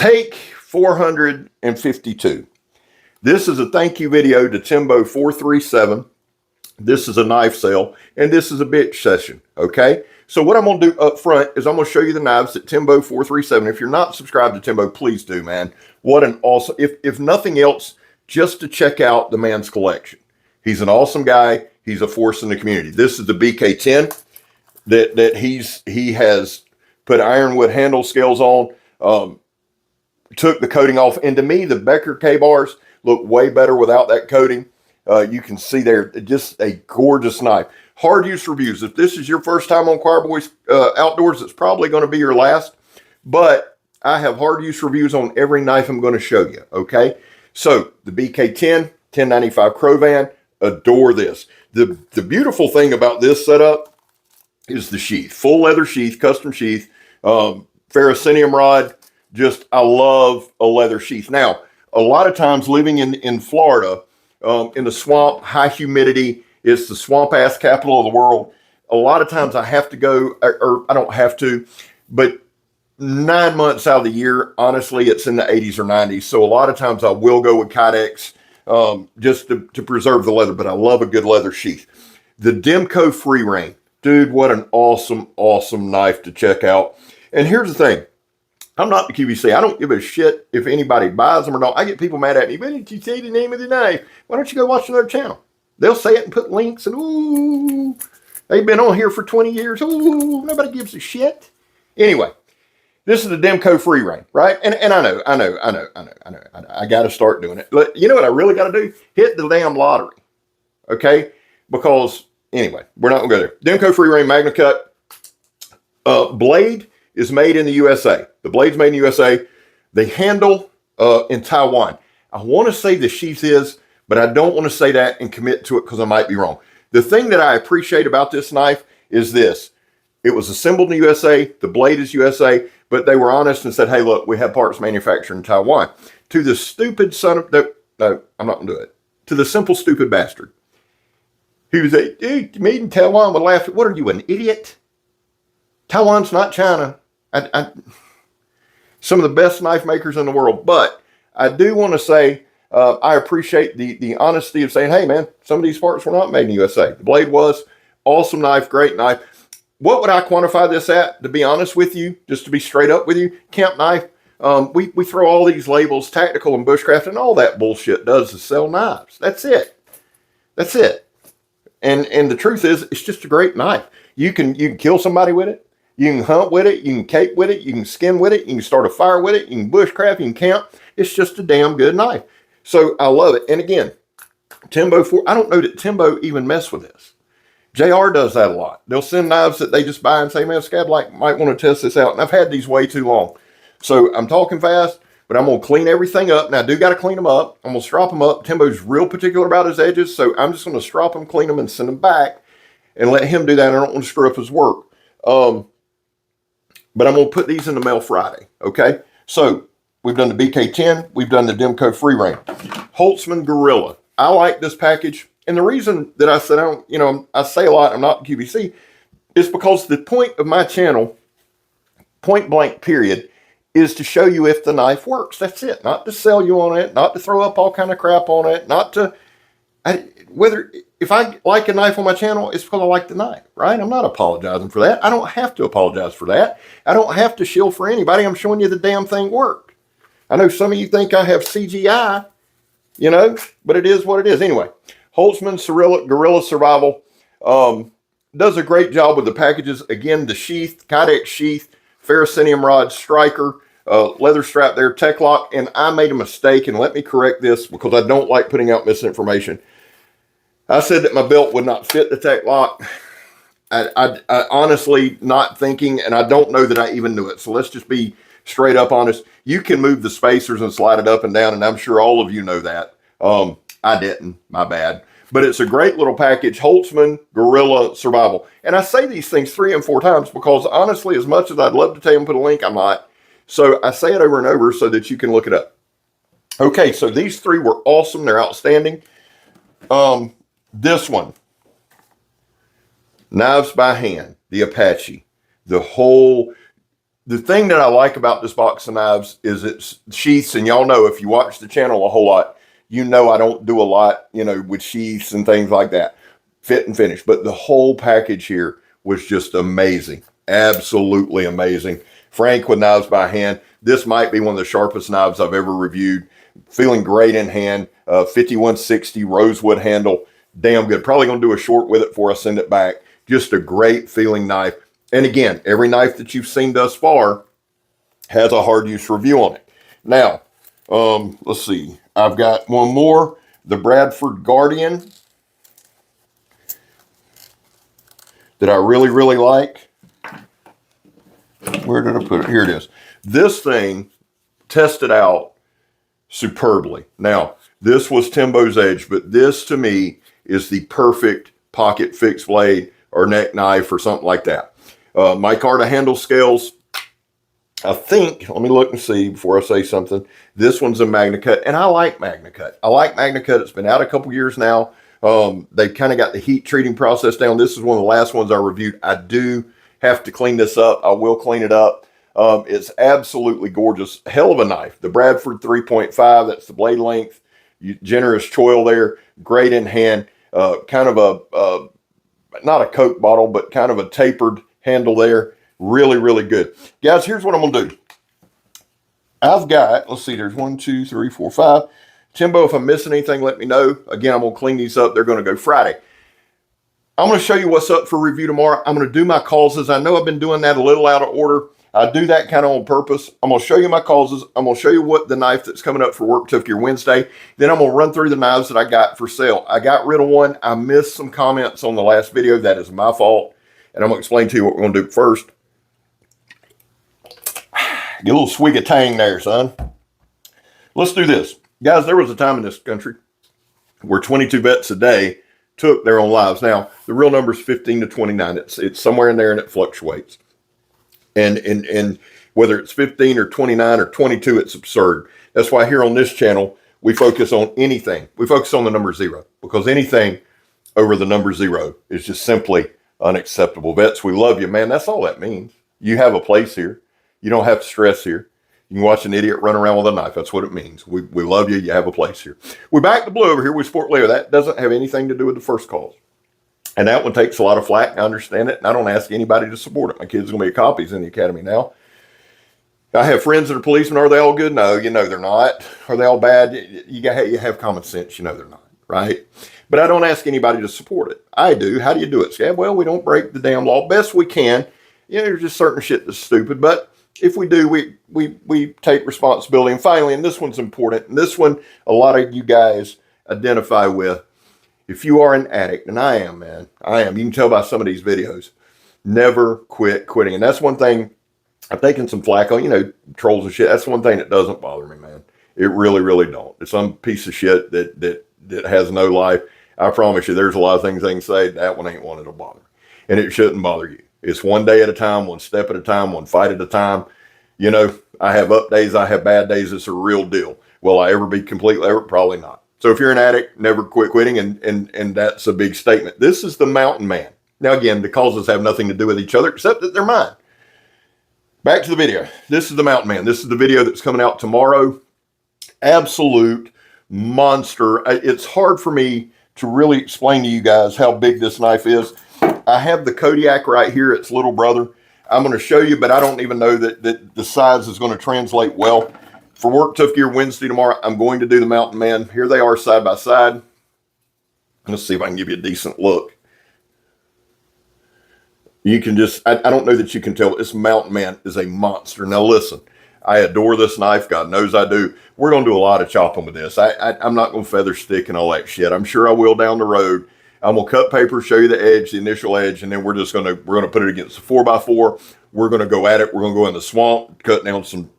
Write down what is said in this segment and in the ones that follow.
Take 452. This is a thank you video to Timbo 437. This is a knife sale, and this is a bitch session, okay? So what I'm going to do up front is I'm going to show you the knives at Timbo 437. If you're not subscribed to Timbo, please do, man. What an awesome, if nothing else, just to check out the man's collection. He's an awesome guy. He's a force in the community. This is the BK10 that he has put ironwood handle scales on, took the coating off. And to me, the Becker K-bars look way better without that coating. You can see there, just a gorgeous knife. Hard use reviews. If this is your first time on Choir Boys Outdoors, it's probably going to be your last. But I have hard use reviews on every knife I'm going to show you, okay? So, the BK10, 1095 Crovan, adore this. The beautiful thing about this setup is the sheath. Full leather sheath, custom sheath, ferrocenium rod. Just, I love a leather sheath. Now, a lot of times living in Florida, in the swamp, high humidity, it's the swamp ass capital of the world. A lot of times I have to go, or I don't have to, but 9 months out of the year, honestly, it's in the 80s or 90s. So a lot of times I will go with Kydex just to preserve the leather, but I love a good leather sheath. The Demco Free Rein. Dude, what an awesome, awesome knife to check out. And here's the thing. I'm not the QVC. I don't give a shit if anybody buys them or not. I get people mad at me. But did you say the name of the knife? Why don't you go watch another channel? They'll say it and put links and ooh, they've been on here for 20 years. Ooh, nobody gives a shit. Anyway, this is the Demco Free Rein, right? And I know. I got to start doing it. But you know what I really got to do? Hit the damn lottery, okay? Because anyway, we're not going to go there. Demco Free Rein Magna Cut. Blade is made in the USA. The blade's made in the USA. The handle in Taiwan. I want to say the sheath is, but I don't want to say that and commit to it because I might be wrong. The thing that I appreciate about this knife is this. It was assembled in the USA. The blade is USA, but they were honest and said, hey, look, we have parts manufactured in Taiwan. To the stupid son of, no, I'm not going to do it. To the simple stupid bastard. He was a, dude, made in Taiwan would laugh. What are you, an idiot? Taiwan's not China. Some of the best knife makers in the world, but I do want to say I appreciate the honesty of saying, hey man, some of these parts were not made in the USA. The blade was. Awesome knife, great knife. What would I quantify this at, to be honest with you, just to be straight up with you? Camp knife. We throw all these labels, tactical and bushcraft, and all that bullshit does is sell knives. That's it. That's it. And the truth is, it's just a great knife. You can kill somebody with it. You can hunt with it. You can cape with it. You can skin with it. You can start a fire with it. You can bushcraft. You can camp. It's just a damn good knife. So I love it. And again, Timbo 4, I don't know that Timbo even mess with this. JR does that a lot. They'll send knives that they just buy and say, man, Scab might want to test this out. And I've had these way too long. So I'm talking fast, but I'm going to clean everything up. Now, I do got to clean them up. I'm going to strop them up. Timbo's real particular about his edges. So I'm just going to strop them, clean them, and send them back and let him do that. I don't want to screw up his work. But I'm going to put these in the mail Friday. Okay. So we've done the BK10. We've done the Demco Free Rein. Holtzman Gorilla. I like this package. And the reason that I said, I say a lot, I'm not QVC, is because the point of my channel, point blank period, is to show you if the knife works. That's it. Not to sell you on it, not to throw up all kind of crap on it, not to, if I like a knife on my channel, it's because I like the knife, right? I'm not apologizing for that. I don't have to apologize for that. I don't have to shill for anybody. I'm showing you the damn thing worked. I know some of you think I have CGI, but it is what it is. Anyway, Holtzman Gorilla Survival does a great job with the packages. Again, the sheath, Kydex sheath, ferrocenium rod, striker, leather strap there, tech lock. And I made a mistake, and let me correct this because I don't like putting out misinformation. I said that my belt would not fit the tech lock. I honestly not thinking, and I don't know that I even knew it. So let's just be straight up honest. You can move the spacers and slide it up and down, and I'm sure all of you know that. I didn't, my bad. But it's a great little package, Holtzman Gorilla Survival. And I say these things 3 and 4 times because honestly, as much as I'd love to tell you and put a link, I'm not. So I say it over and over so that you can look it up. Okay, so these 3 were awesome. They're outstanding. This one, Knives by Hand, the Apache, the whole, The thing that I like about this box of knives is its sheaths, and y'all know if you watch the channel a whole lot, you know I don't do a lot, you know, with sheaths and things like that, fit and finish. But the whole package here was just amazing, absolutely amazing. Frank with Knives by Hand. This might be one of the sharpest knives I've ever reviewed. Feeling great in hand. 5160 rosewood handle, damn good. Probably gonna do a short with it before I send it back. Just a great feeling knife. And again, every knife that you've seen thus far has a hard use review on it. Now, let's see. I've got one more, the Bradford Guardian, that I really, really like. Where did I put it? Here it is. This thing tested out superbly. Now, this was Timbo's Edge, but this to me is the perfect pocket fixed blade or neck knife or something like that. Micarta handle scales, I think, let me look and see before I say something. This one's a MagnaCut, and I like MagnaCut. I like MagnaCut. It's been out a couple years now. They've kind of got the heat treating process down. This is one of the last ones I reviewed. I do have to clean this up. I will clean it up. It's absolutely gorgeous. Hell of a knife. The Bradford 3.5, that's the blade length. Generous choil there. Great in hand. Kind of a, not a Coke bottle, but kind of a tapered handle there. Really, really good. Guys, here's what I'm going to do. I've got, let's see, there's 1, 2, 3, 4, 5. Timbo, if I'm missing anything, let me know. Again, I'm going to clean these up. They're going to go Friday. I'm going to show you what's up for review tomorrow. I'm going to do my causes. I know I've been doing that a little out of order. I do that kind of on purpose. I'm going to show you my causes. I'm going to show you what the knife that's coming up for Work Tough Gear Wednesday. Then I'm going to run through the knives that I got for sale. I got rid of one. I missed some comments on the last video. That is my fault. And I'm going to explain to you what we're going to do first. Get a little swig of tang there, son. Let's do this. Guys, there was a time in this country where 22 vets a day took their own lives. Now, the real number is 15 to 29. It's somewhere in there and it fluctuates. And whether it's 15 or 29 or 22, it's absurd. That's why here on this channel, we focus on anything. We focus on the number 0 because anything over the number 0 is just simply unacceptable. Vets, we love you, man. That's all that means. You have a place here. You don't have to stress here. You can watch an idiot run around with a knife. That's what it means. We love you. You have a place here. We're back to blue over here with Sport Leo. That doesn't have anything to do with the first cause. And that one takes a lot of flack. I understand it. And I don't ask anybody to support it. My kids are going to be copies in the academy now. I have friends that are policemen. Are they all good? No, you know they're not. Are they all bad? You have common sense. You know they're not, right? But I don't ask anybody to support it. I do. How do you do it, Scab? Well, we don't break the damn law. Best we can. You know, there's just certain shit that's stupid. But if we do, we take responsibility. And finally, and this one's important, and this one a lot of you guys identify with. If you are an addict, and I am, man, I am. You can tell by some of these videos. Never quit quitting. And that's one thing I've taken some flack on, you know, trolls and shit. That's one thing that doesn't bother me, man. It really, really don't. It's some piece of shit that has no life. I promise you, there's a lot of things they can say. That one ain't one that'll bother me. And it shouldn't bother you. It's one day at a time, one step at a time, one fight at a time. You know, I have up days, I have bad days. It's a real deal. Will I ever be completely over? Probably not. So if you're an addict, never quit quitting, and that's a big statement. This is the Mountain Man. Now again, the causes have nothing to do with each other except that they're mine. Back to the video. This is the Mountain Man. This is the video that's coming out tomorrow. Absolute monster. It's hard for me to really explain to you guys how big this knife is. I have the Kodiak right here, its little brother. I'm going to show you, but I don't even know that the size is going to translate well. For Work Tough Gear Wednesday tomorrow, I'm going to do the Mountain Man. Here they are side by side. Let's see if I can give you a decent look. You can just, I don't know that you can tell, this Mountain Man is a monster. Now listen, I adore this knife. God knows I do. We're going to do a lot of chopping with this. I'm not going to feather stick and all that shit. I'm sure I will down the road. I'm going to cut paper, show you the edge, the initial edge, and then we're going to put it against a 4x4. We're going to go at it. We're going to go in the swamp, cut down some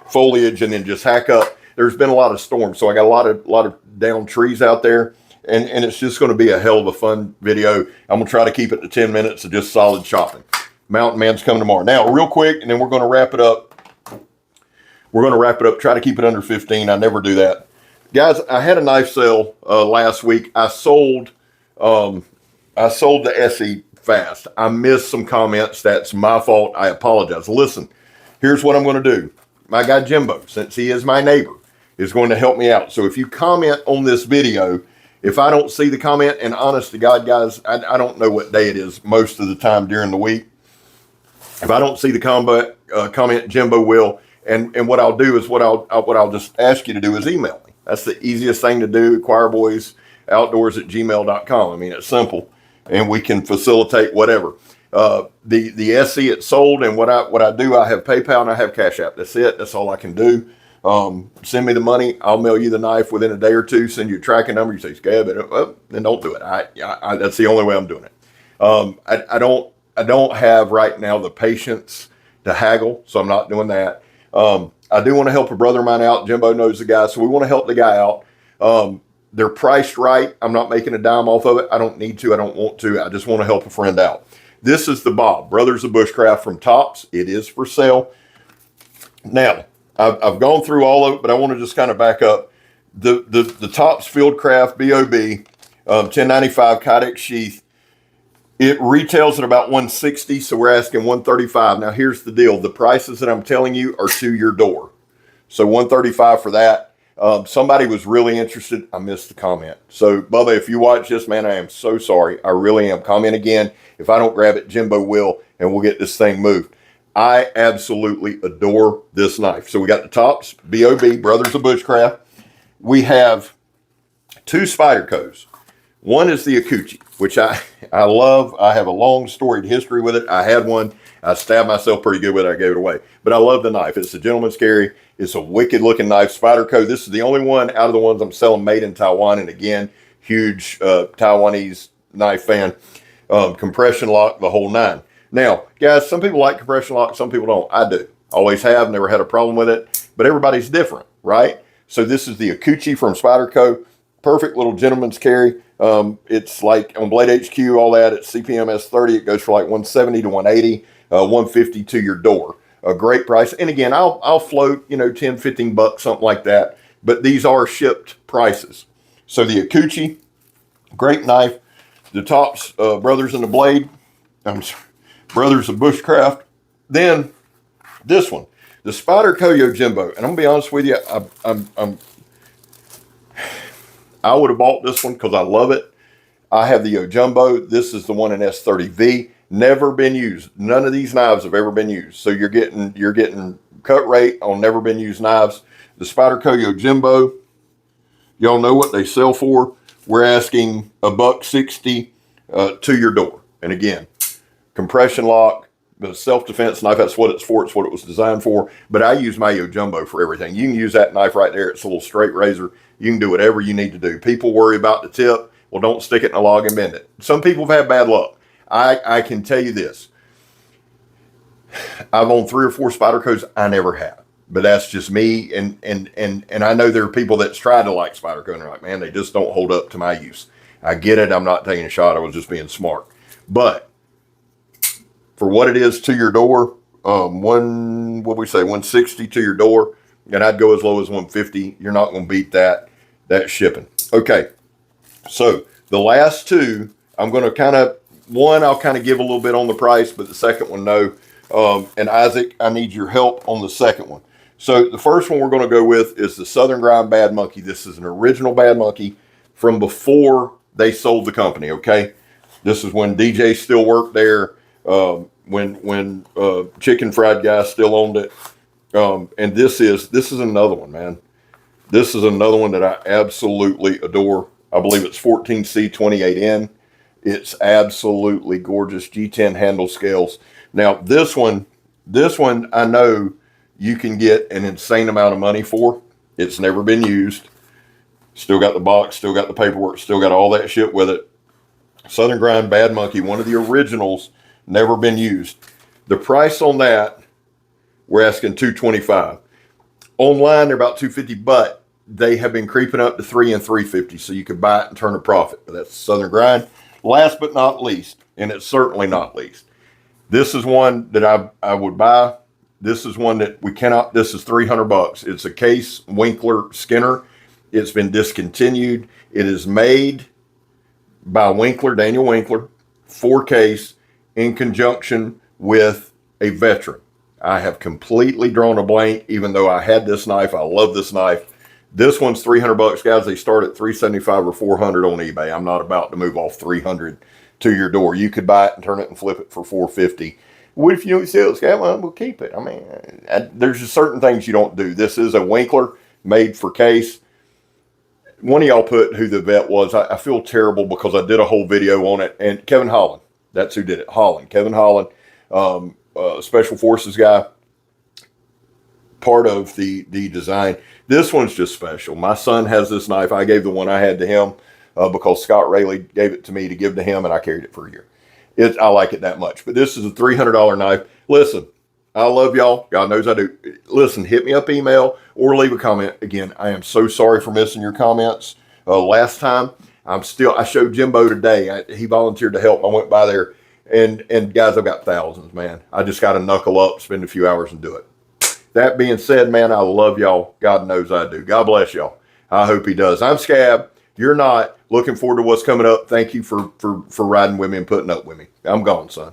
foliage, and then just hack up. There's been a lot of storms, so I got a lot of down trees out there, and it's just going to be a hell of a fun video. I'm going to try to keep it to 10 minutes of just solid chopping. Mountain Man's coming tomorrow. Now, real quick, and then we're going to wrap it up. We're going to wrap it up. Try to keep it under 15. I never do that. Guys, I had a knife sale last week. I sold the Essie fast. I missed some comments. That's my fault. I apologize. Listen, here's what I'm going to do. My guy Jimbo, since he is my neighbor, is going to help me out. So if you comment on this video, if I don't see the comment, and honest to God, guys, I don't know what day it is most of the time during the week. If I don't see the comment, Jimbo will. And what I'll do is what I'll just ask you to do is email me. That's the easiest thing to do. choirboysoutdoors@gmail.com. I mean, it's simple, and we can facilitate whatever. The SE it's sold, and what I do, I have PayPal and I have Cash App. That's it. That's all I can do. Send me the money. I'll mail you the knife within a day or two. Send you a tracking number. You say, Scab, then don't do it. That's the only way I'm doing it. I don't have right now the patience to haggle, so I'm not doing that. I do want to help a brother of mine out. Jimbo knows the guy, so we want to help the guy out. They're priced right. I'm not making a dime off of it. I don't need to. I don't want to. I just want to help a friend out. This is the Bob, Brothers of Bushcraft from Tops. It is for sale. Now, I've gone through all of it, but I want to just kind of back up. The Tops Fieldcraft BOB 1095 Kydex sheath. It retails at about $160, so we're asking $135. Now, here's the deal. The prices that I'm telling you are to your door. So $135 for that. Somebody was really interested. I missed the comment. So, Bubba, if you watch this, man, I am so sorry. I really am. Comment again. If I don't grab it, Jimbo will, and we'll get this thing moved. I absolutely adore this knife. So we got the Tops, BOB, Brothers of Bushcraft. We have two Spydercos. One is the Akuchi, which I love. I have a long storied history with it. I had one. I stabbed myself pretty good with it. I gave it away. But I love the knife. It's a gentleman's carry. It's a wicked looking knife. Spyderco. This is the only one out of the ones I'm selling made in Taiwan. And again, huge Taiwanese knife fan. Compression lock, the whole nine. Now, guys, some people like compression lock. Some people don't. I do. Always have. Never had a problem with it. But everybody's different, right? So this is the Akuchi from Spyderco. Perfect little gentleman's carry. It's like on Blade HQ, all that at CPM S30, it goes for like 170 to 180, 150 to your door. A great price. And again, I'll float, 10, 15 bucks, something like that. But these are shipped prices. So the Akuchi, great knife. The Tops, Brothers in the Blade, Brothers of Bushcraft. Then this one, the Spyderco Yojimbo. And I'm gonna be honest with you, I would have bought this one because I love it. I have the Yojimbo. This is the one in S30V. Never been used. None of these knives have ever been used. So you're getting cut rate on never been used knives. The Spyderco Yojimbo, y'all know what they sell for. We're asking $160 to your door. And again, compression lock, the self-defense knife, that's what it's for. It's what it was designed for. But I use my Yojimbo for everything. You can use that knife right there. It's a little straight razor. You can do whatever you need to do. People worry about the tip. Well, don't stick it in a log and bend it. Some people have had bad luck. I can tell you this. I've owned 3 or 4 Spydercos. I never have. But that's just me. And I know there are people that's tried to like Spyderco and they're like, man, they just don't hold up to my use. I get it. I'm not taking a shot. I was just being smart. But for what it is to your door, what we say, 160 to your door, and I'd go as low as 150. You're not going to beat that shipping. Okay, so the last two, I'm going to I'll kind of give a little bit on the price, but the second one, no. And Isaac, I need your help on the second one. So the first one we're going to go with is the Southern Grind Bad Monkey. This is an original Bad Monkey from before they sold the company, okay? This is when DJ still worked there, when Chicken Fried Guy still owned it. And this is another one, man. This is another one that I absolutely adore. I believe it's 14C28N. It's absolutely gorgeous. G10 handle scales. Now, this one I know you can get an insane amount of money for. It's never been used. Still got the box, still got the paperwork, still got all that shit with it. Southern Grind Bad Monkey, one of the originals, never been used. The price on that, we're asking $225. Online, they're about $250, but they have been creeping up to $300 and $350, so you could buy it and turn a profit. But that's Southern Grind. Last but not least, and it's certainly not least, this is one that I would buy. This is one that we cannot, this is $300. It's a Case Winkler Skinner. It's been discontinued. It is made by Winkler, Daniel Winkler, for Case. in conjunction with a veteran. I have completely drawn a blank, even though I had this knife. I love this knife. This one's 300 bucks, guys. They start at 375 or 400 on eBay. I'm not about to move off 300 to your door. You could buy it and turn it and flip it for 450. What if you don't sell it, Scab? Well, we'll keep it. I mean, there's just certain things you don't do. This is a Winkler made for case. One of y'all put who the vet was. I feel terrible because I did a whole video on it. And Kevin Holland, that's who did it. Kevin Holland, Special Forces guy, part of the design. This one's just special. My son has this knife. I gave the one I had to him because Scott Rayleigh gave it to me to give to him, and I carried it for a year. I like it that much. But this is a $300 knife. Listen, I love y'all. God knows I do. Listen, hit me up, email, or leave a comment. Again, I am so sorry for missing your comments last time. I showed Jimbo today. He volunteered to help. I went by there, and guys, I've got thousands, man. I just got to knuckle up, spend a few hours, and do it. That being said, man, I love y'all. God knows I do. God bless y'all. I hope he does. I'm Scab. You're not. Looking forward to what's coming up. Thank you for riding with me and putting up with me. I'm gone, son.